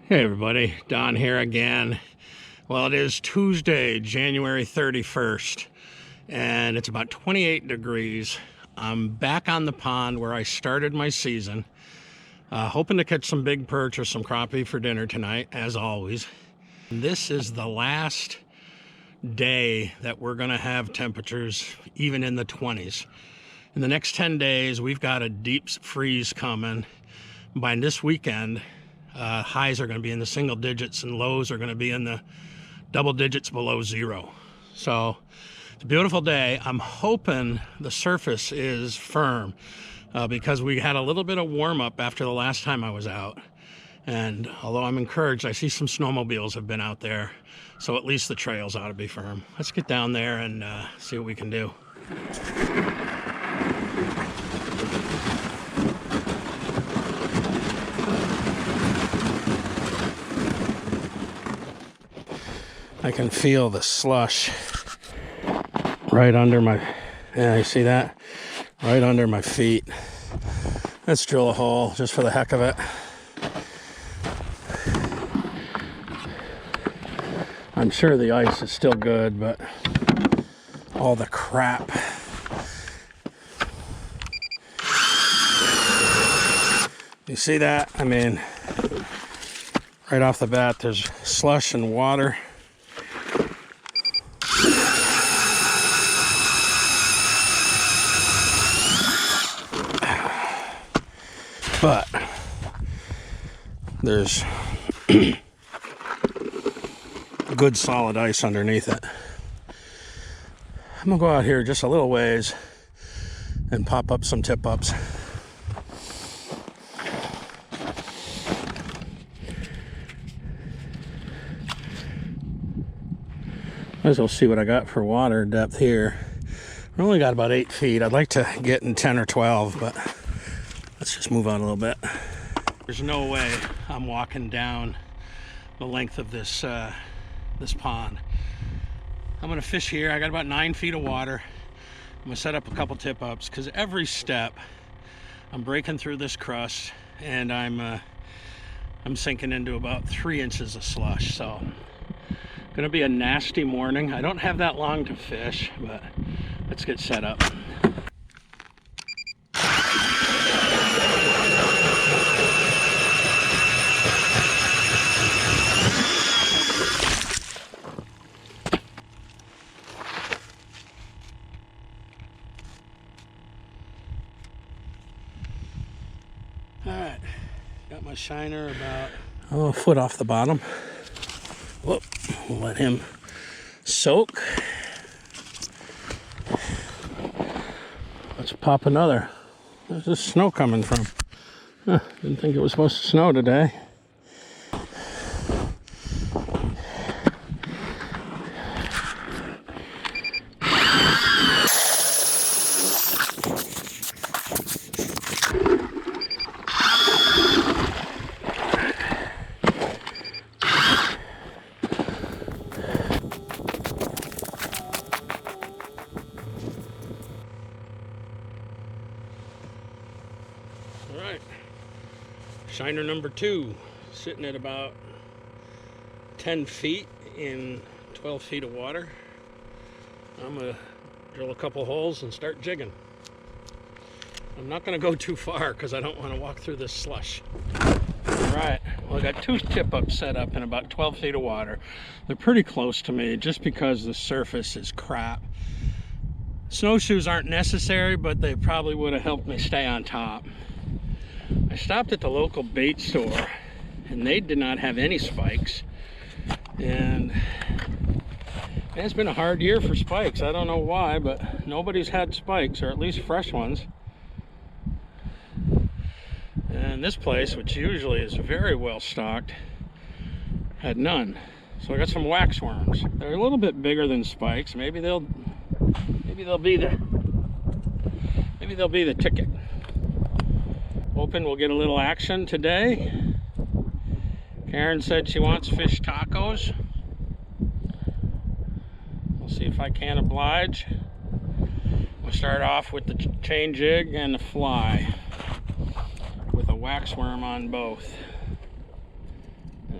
Hey everybody, Don here again. Well, it is Tuesday, January 31st, and it's about 28 degrees. I'm back on the pond where I started my season, hoping to catch some big perch or some crappie for dinner tonight, as always. This is the last day that we're gonna have temperatures even in the 20s. In the next 10 days, we've got a deep freeze coming. By this weekend, highs are going to be in the single digits and lows are going to be in the double digits below zero. So it's a beautiful day. I'm hoping the surface is firm because we had a little bit of warm up after the last time I was out. And although I'm encouraged, I see some snowmobiles have been out there. So at least the trails ought to be firm. Let's get down there and see what we can do. I can feel the slush right under my, yeah, you see that? Right under my feet. Let's drill a hole just for the heck of it. I'm sure the ice is still good, but all the crap. You see that? I mean, right off the bat, there's slush and water. But there's good solid ice underneath it. I'm gonna go out here just a little ways and pop up some tip ups. Might as well see what I got for water depth here. I only got about 8 feet. I'd like to get in 10 or 12, but let's just move on a little bit. There's no way I'm walking down the length of this this pond. I'm gonna fish here. I got about 9 feet of water. I'm gonna set up a couple tip ups because every step I'm breaking through this crust and I'm sinking into about 3 inches of slush. So gonna be a nasty morning. I don't have that long to fish, but let's get set up. Alright, got my shiner about a foot off the bottom. Whoop, we'll let him soak. Let's pop another. Where's this snow coming from? Didn't think it was supposed to snow today. All right, shiner number 2, sitting at about 10 feet in 12 feet of water. I'm gonna drill a couple holes and start jigging. I'm not gonna go too far because I don't want to walk through this slush. All right, well, I got 2 tip ups set up in about 12 feet of water. They're pretty close to me just because the surface is crap. Snowshoes aren't necessary, but they probably would have helped me stay on top. I stopped at the local bait store and they did not have any spikes, and it's been a hard year for spikes. I don't know why, but nobody's had spikes, or at least fresh ones. And this place, which usually is very well stocked, had none. So I got some waxworms. They're a little bit bigger than spikes. Maybe they'll be the ticket. Hoping we'll get a little action today. Karen said she wants fish tacos. We'll see if I can oblige. We'll start off with the chain jig and the fly with a waxworm on both.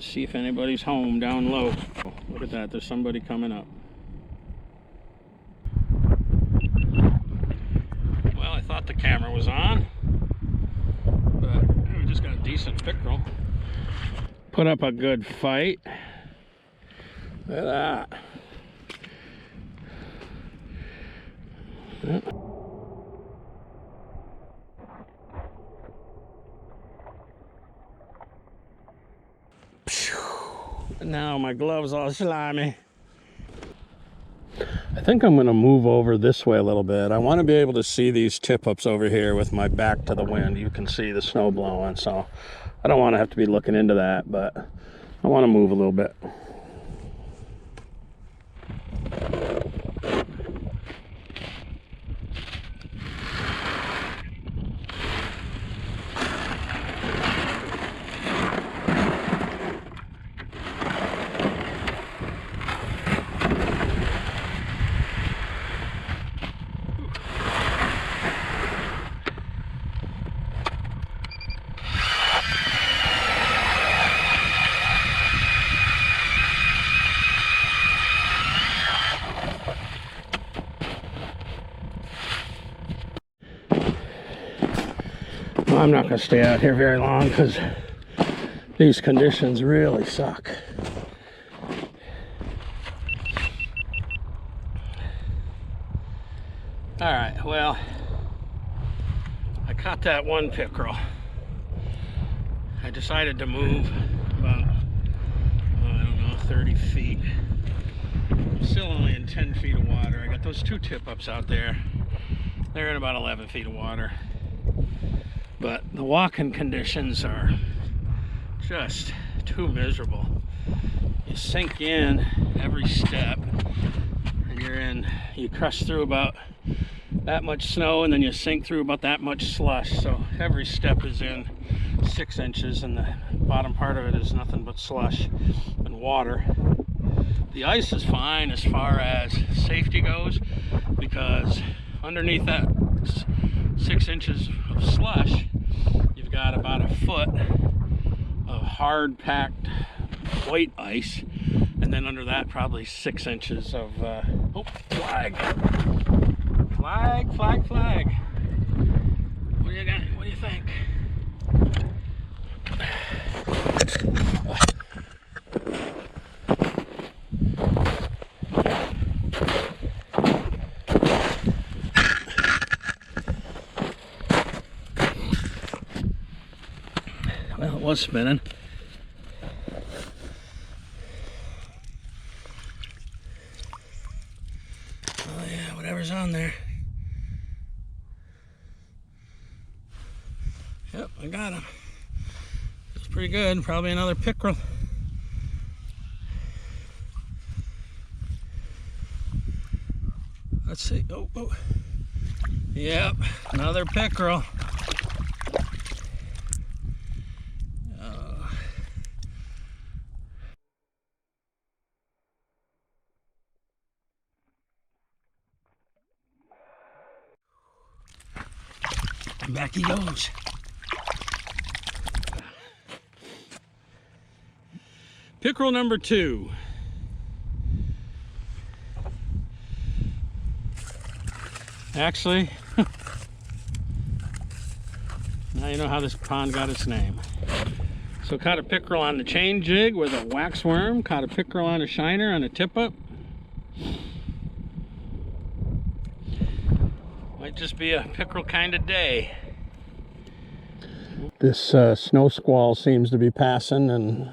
See if anybody's home down low. Look at that, there's somebody coming up. Well, I thought the camera was on, but we just got a decent pickerel. Put up a good fight. Look at that. Yeah. Now my gloves all slimy. I think I'm going to move over this way a little bit. I want to be able to see these tip-ups over here with my back to the wind. You can see the snow blowing, so I don't want to have to be looking into that, but I want to move a little bit. I'm not going to stay out here very long because these conditions really suck. All right, well, I caught that one pickerel. I decided to move about, I don't know, 30 feet. I'm still only in 10 feet of water. I got those two tip-ups out there. They're in about 11 feet of water. But the walking conditions are just too miserable. You sink in every step and you crush through about that much snow, and then you sink through about that much slush. So every step is in 6 inches, and the bottom part of it is nothing but slush and water. The ice is fine as far as safety goes, because underneath that 6 inches of slush, you've got about a foot of hard packed white ice, and then under that probably 6 inches of oh, flag. Flag. What do you got? What do you think? Well, it was spinning. Oh yeah, whatever's on there. Yep, I got him. It's pretty good. Probably another pickerel. Let's see. Oh. Yep, another pickerel. And back he goes. Pickerel number 2. Actually, now you know how this pond got its name. So caught a pickerel on the chain jig with a wax worm, caught a pickerel on a shiner on a tip-up. Might just be a pickerel kind of day. This snow squall seems to be passing, and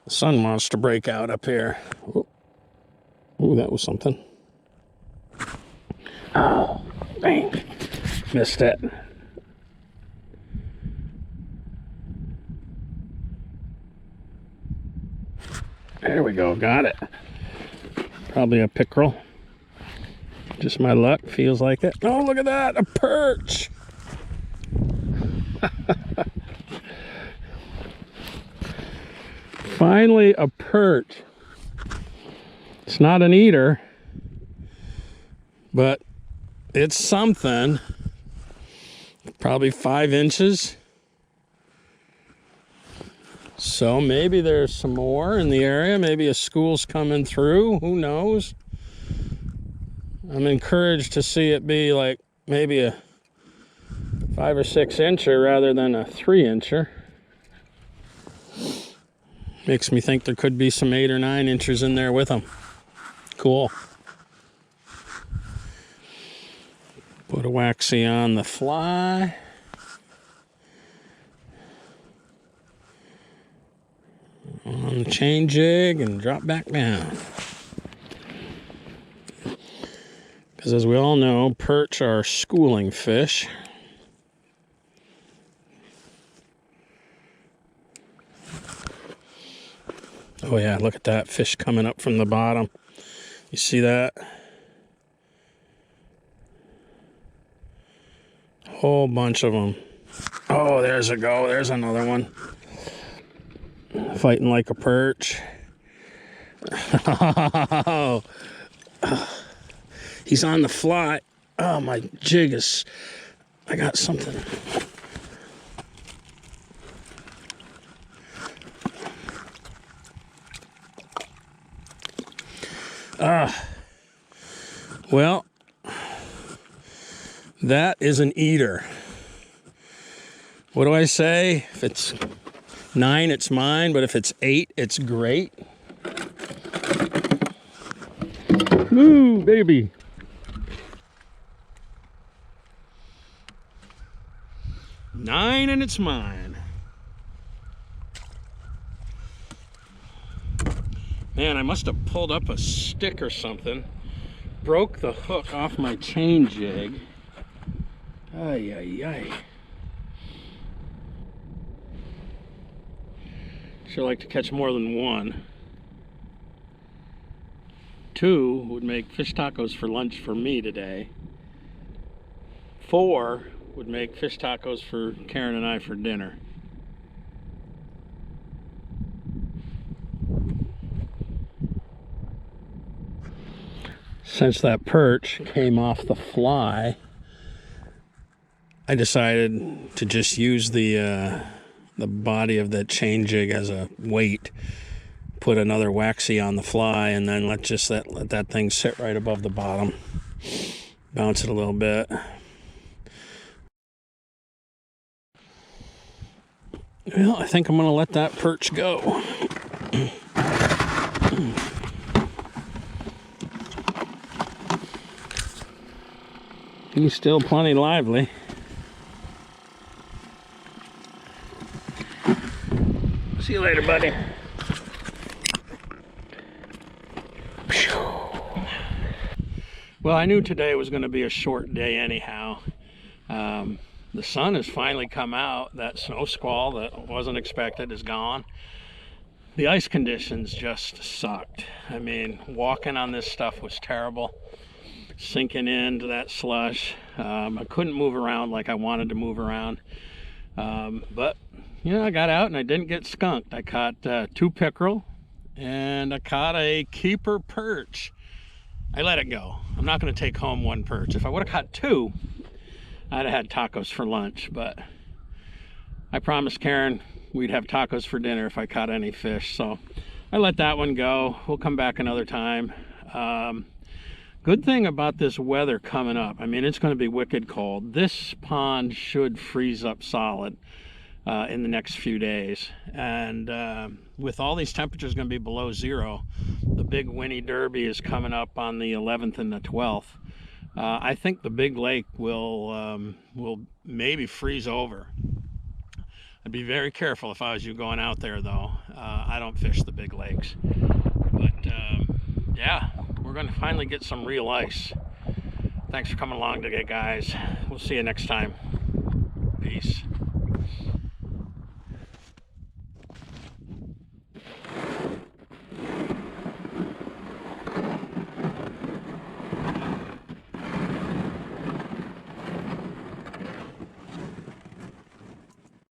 the sun wants to break out up here. Oh, that was something. Oh, dang. Missed it. There we go, got it. Probably a pickerel. Just my luck, feels like it. Oh, look at that, a perch. Finally, a perch. It's not an eater, but it's something. Probably 5 inches. So maybe there's some more in the area. Maybe a school's coming through. Who knows? I'm encouraged to see it be like maybe a 5 or 6 incher rather than a 3 incher. Makes me think there could be some 8 or 9 inches in there with them. Cool. Put a waxy on the fly. On the chain jig and drop back down. Because as we all know, perch are schooling fish. Oh yeah, look at that fish coming up from the bottom. You see that? Whole bunch of them. Oh, there's a go. There's another one. Fighting like a perch. Oh. He's on the fly. Oh, my jig is... I got something. Well, that is an eater. What do I say? If it's 9, it's mine, but if it's 8, it's great. Woo, baby. Nine and it's mine. Man, I must have pulled up a stick or something. Broke the hook off my chain jig. Ay, ay, ay. Sure like to catch more than 1. 2 would make fish tacos for lunch for me today. 4 would make fish tacos for Karen and I for dinner. Since that perch came off the fly, I decided to just use the body of that chain jig as a weight. Put another waxy on the fly, and then let that thing sit right above the bottom. Bounce it a little bit. Well, I think I'm going to let that perch go. He's still plenty lively. See you later, buddy. Well, I knew today was going to be a short day anyhow. The sun has finally come out. That snow squall that wasn't expected is gone. The ice conditions just sucked. I mean, walking on this stuff was terrible. Sinking into that slush. I couldn't move around like I wanted to move around. But, you know, I got out and I didn't get skunked. I caught 2 pickerel and I caught a keeper perch. I let it go. I'm not going to take home 1 perch. If I would have caught 2, I'd have had tacos for lunch, but I promised Karen we'd have tacos for dinner if I caught any fish, so I let that one go. We'll come back another time. Good thing about this weather coming up, I mean, it's going to be wicked cold. This pond should freeze up solid in the next few days, and with all these temperatures going to be below 0, the big Winnie Derby is coming up on the 11th and the 12th. I think the big lake will maybe freeze over. I'd be very careful if I was you going out there, though. I don't fish the big lakes, but yeah, we're going to finally get some real ice. Thanks for coming along today, guys. We'll see you next time. Peace.